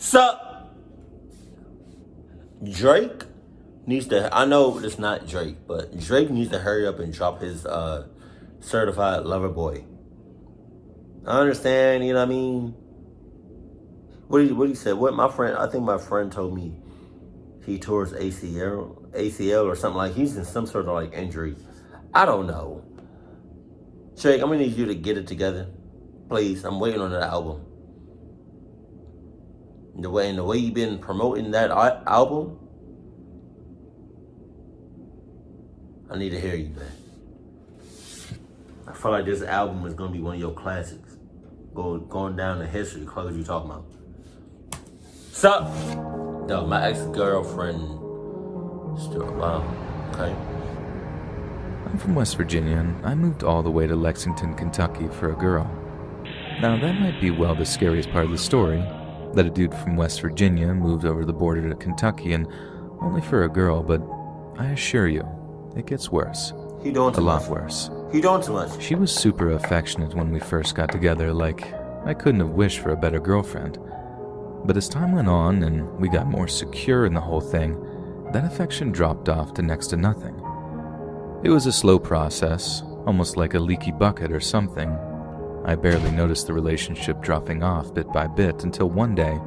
Sup? Drake needs to, I know it's not Drake, but Drake needs to hurry up and drop his certified lover boy. I understand, you know what I mean? What he said? What my friend? I think my friend told me he tore his ACL or something, like he's in some sort of like injury. I don't know. Drake, I'm gonna need you to get it together, please. I'm waiting on that album. The way you've been promoting that album, I need to hear you, man. I feel like this album is gonna be one of your classics, going down the history. What you talking about? Sup? No, my ex-girlfriend. Wow. Okay. I'm from West Virginia, and I moved all the way to Lexington, Kentucky for a girl. Now, that might be, well, the scariest part of the story, that a dude from West Virginia moved over the border to Kentucky, and only for a girl, but I assure you, it gets worse. He doing too much. A lot worse. He doing too much. She was super affectionate when we first got together, like I couldn't have wished for a better girlfriend. But as time went on and we got more secure in the whole thing, that affection dropped off to next to nothing. It was a slow process, almost like a leaky bucket or something. I barely noticed the relationship dropping off bit by bit until one day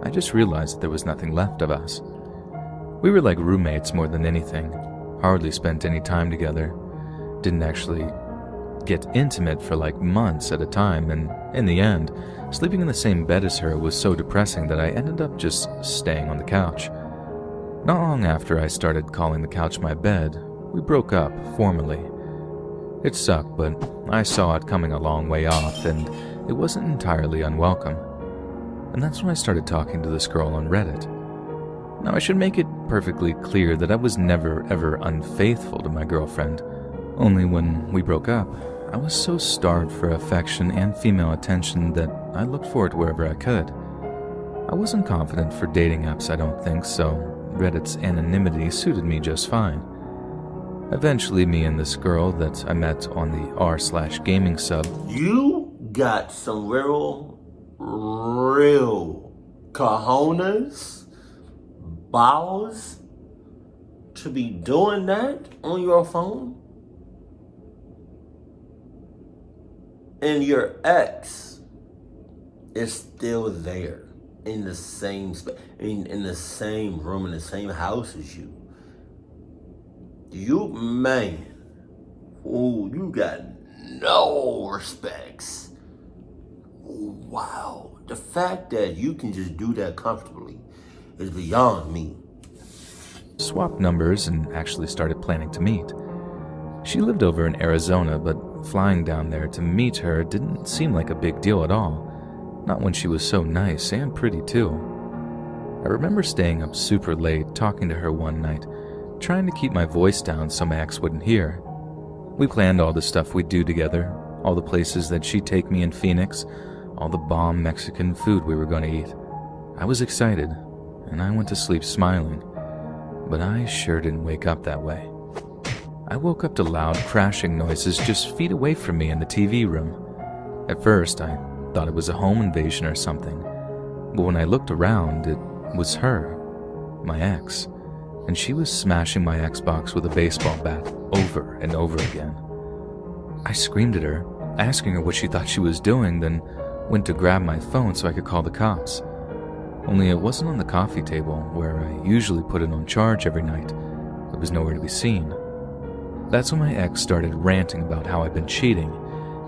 I just realized that there was nothing left of us. We were like roommates more than anything, hardly spent any time together, didn't actually get intimate for like months at a time, and in the end, sleeping in the same bed as her was so depressing that I ended up just staying on the couch. Not long after I started calling the couch my bed, we broke up formally. It sucked, but I saw it coming a long way off, and it wasn't entirely unwelcome. And that's when I started talking to this girl on Reddit. Now, I should make it perfectly clear that I was never ever unfaithful to my girlfriend. Only when we broke up, I was so starved for affection and female attention that I looked for it wherever I could. I wasn't confident for dating apps, I don't think, so Reddit's anonymity suited me just fine. Eventually, me and this girl that I met on the r/gaming sub. You got some real cojones, balls to be doing that on your phone? And your ex is still there in the same in the same room, in the same house as you. You, man, oh, you got no respects. Wow. The fact that you can just do that comfortably is beyond me. Swapped numbers and actually started planning to meet. She lived over in Arizona, but flying down there to meet her didn't seem like a big deal at all. Not when she was so nice and pretty too. I remember staying up super late talking to her one night, trying to keep my voice down so my ex wouldn't hear. We planned all the stuff we'd do together, all the places that she'd take me in Phoenix, all the bomb Mexican food we were going to eat. I was excited, and I went to sleep smiling, but I sure didn't wake up that way. I woke up to loud crashing noises just feet away from me in the TV room. At first, I thought it was a home invasion or something, but when I looked around, it was her, my ex, and she was smashing my Xbox with a baseball bat over and over again. I screamed at her, asking her what she thought she was doing, then went to grab my phone so I could call the cops. Only it wasn't on the coffee table, where I usually put it on charge every night. It was nowhere to be seen. That's when my ex started ranting about how I'd been cheating,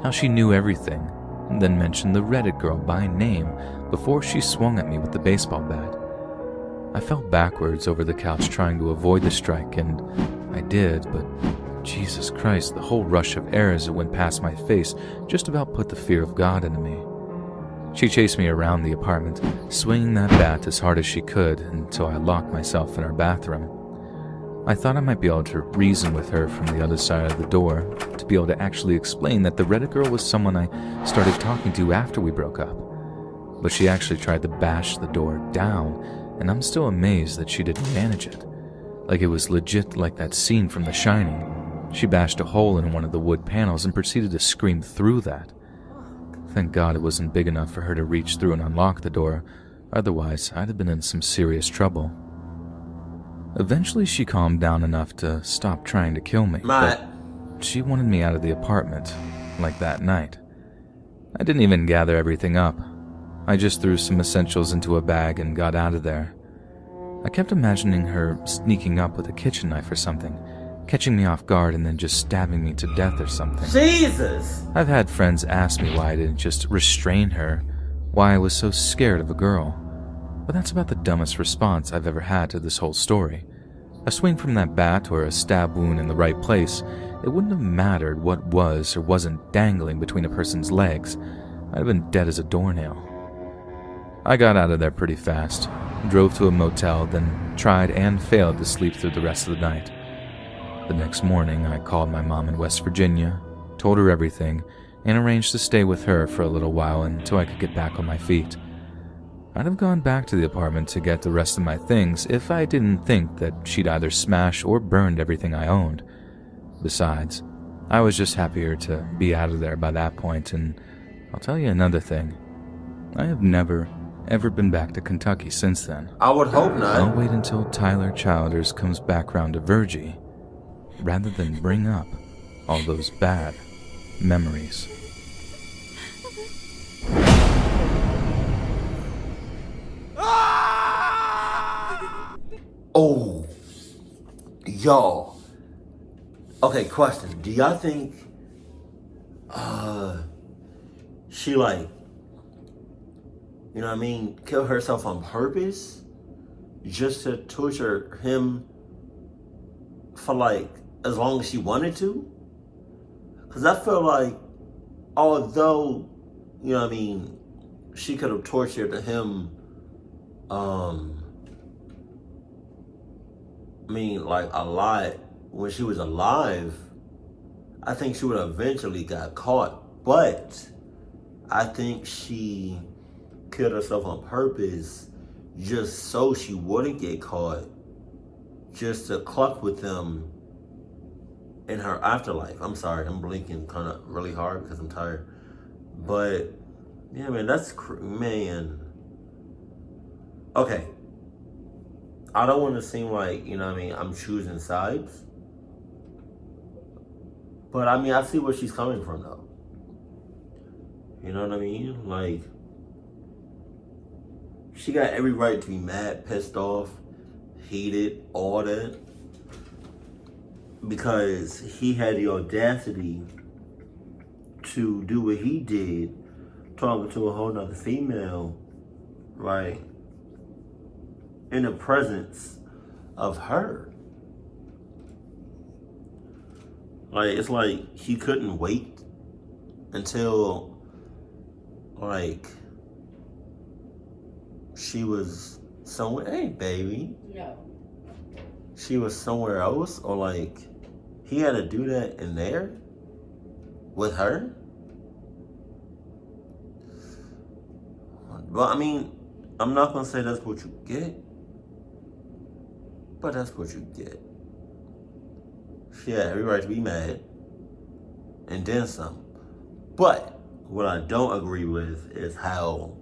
how she knew everything, and then mentioned the Reddit girl by name before she swung at me with the baseball bat. I fell backwards over the couch trying to avoid the strike, and I did, but Jesus Christ, the whole rush of air as it went past my face just about put the fear of God into me. She chased me around the apartment, swinging that bat as hard as she could until I locked myself in her bathroom. I thought I might be able to reason with her from the other side of the door, to be able to actually explain that the Reddit girl was someone I started talking to after we broke up. But she actually tried to bash the door down, and I'm still amazed that she didn't manage it. Like it was legit like that scene from The Shining. She bashed a hole in one of the wood panels and proceeded to scream through that. Thank God it wasn't big enough for her to reach through and unlock the door, Otherwise, I'd have been in some serious trouble. Eventually, she calmed down enough to stop trying to kill me, but she wanted me out of the apartment, like that night. I didn't even gather everything up. I just threw some essentials into a bag and got out of there. I kept imagining her sneaking up with a kitchen knife or something, catching me off guard and then just stabbing me to death or something. Jesus! I've had friends ask me why I didn't just restrain her, why I was so scared of a girl. But that's about the dumbest response I've ever had to this whole story. A swing from that bat or a stab wound in the right place, it wouldn't have mattered what was or wasn't dangling between a person's legs. I'd have been dead as a doornail. I got out of there pretty fast, drove to a motel, then tried and failed to sleep through the rest of the night. The next morning, I called my mom in West Virginia, told her everything, and arranged to stay with her for a little while until I could get back on my feet. I'd have gone back to the apartment to get the rest of my things if I didn't think that she'd either smashed or burned everything I owned. Besides, I was just happier to be out of there by that point, and I'll tell you another thing. I have never, ever been back to Kentucky since then. I would hope not. I'll wait until Tyler Childers comes back round to Virgie, rather than bring up all those bad memories. Oh, y'all. Okay, question. Do y'all think she kill herself on purpose just to torture him for as long as she wanted to? Because I feel like although, she could have tortured him a lot when she was alive, I think she would have eventually got caught. But I think she killed herself on purpose just so she wouldn't get caught, just to cluck with them in her afterlife. I'm sorry, I'm blinking kind of really hard because I'm tired. But yeah, man, man. Okay. I don't want to seem like, I'm choosing sides. But I see where she's coming from though. You know what I mean? She got every right to be mad, pissed off, heated, all that. Because he had the audacity to do what he did, talking to a whole nother female, right? In the presence of her. It's like he couldn't wait until she was somewhere. Hey, baby. No. She was somewhere else, or he had to do that in there with her. But I'm not gonna say that's what you get, but that's what you get. She had every right to be mad, and then some. But what I don't agree with is how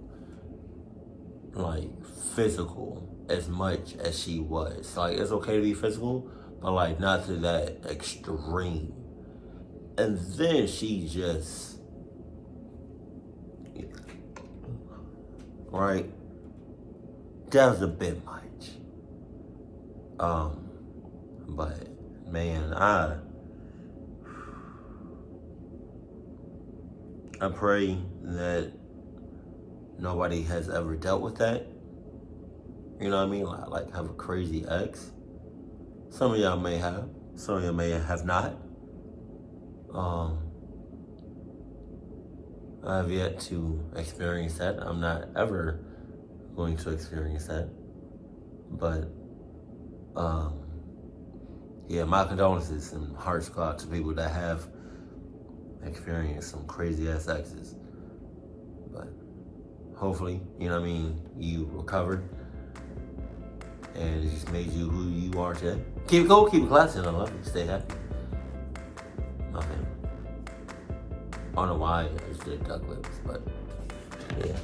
physical as much as she was. It's okay to be physical, but not to that extreme. And then she just, right? That was a bit much. But man, I pray that nobody has ever dealt with that. You know what I mean? Have a crazy ex. Some of y'all may have. Some of y'all may have not. I have yet to experience that. I'm not ever going to experience that. But, yeah, my condolences and hearts go out to people that have experienced some crazy ass exes. But hopefully, you recovered. And it just made you who you are today. Keep it cool, keep it classy, and I love you. Stay happy. Okay. I don't know why I just did duck lips, but yeah.